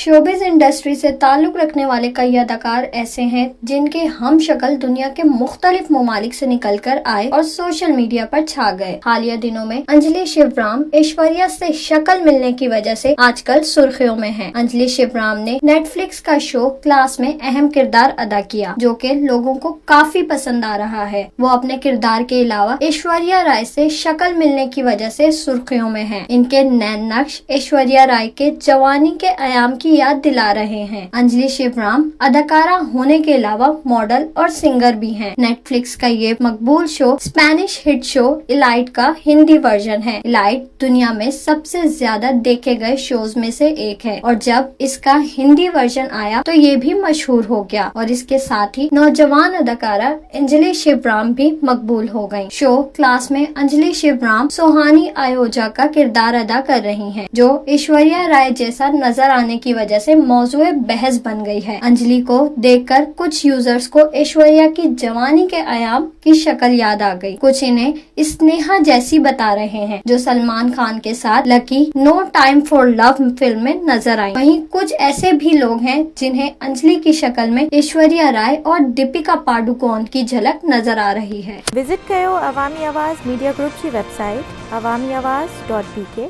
Showbiz industry से ताल्लुक रखने वाले कई अदाकार ऐसे हैं जिनके हम शक्ल दुनिया के मुख्तलिफ ममालिक से निकलकर आए और सोशल मीडिया पर छा गए। हालिया दिनों में अंजलि शिवराम ऐश्वर्या से शक्ल मिलने की वजह से आजकल सुर्खियों में हैं। अंजलि शिवराम ने नेटफ्लिक्स का शो क्लास में अहम किरदार अदा किया, जो कि लोगों को काफी पसंद आ रहा है। वो अपने किरदार के अलावा ऐश्वर्या राय से शक्ल मिलने की वजह से सुर्खियों में है। इनके नैन नक्श ऐश्वर्या राय के जवानी के आयाम की याद दिला रहे हैं। अंजलि शिवराम अदाकारा होने के अलावा मॉडल और सिंगर भी हैं। नेटफ्लिक्स का ये मकबूल show Spanish hit show elite का हिंदी वर्जन है। इलाइट दुनिया में सबसे ज्यादा देखे गए शोज में से एक है और जब इसका हिंदी वर्जन आया तो ये भी मशहूर हो गया और इसके साथ ही नौजवान अदाकारा अंजलि शिवराम भी मकबूल हो गयी। शो क्लास में अंजलि शिवराम सुहानी आयोजा का किरदार अदा कर रही हैं, जो ऐश्वर्या राय जैसा नजर आने की वजह से मौजूए बहस बन गई है। अंजलि को देखकर कुछ यूजर्स को ऐश्वर्या की जवानी के आयाम की शक्ल याद आ गई। कुछ इन्हें स्नेहा जैसी बता रहे हैं, जो सलमान खान के साथ Lucky no time for love film में नजर आई। वहीं कुछ ऐसे भी लोग हैं जिन्हें अंजलि की शक्ल में ऐश्वर्या राय और दीपिका पादुकोण की झलक नजर आ रही है। विजिट करो अवामी आवाज़ मीडिया ग्रुप की वेबसाइट awamiawaz.pk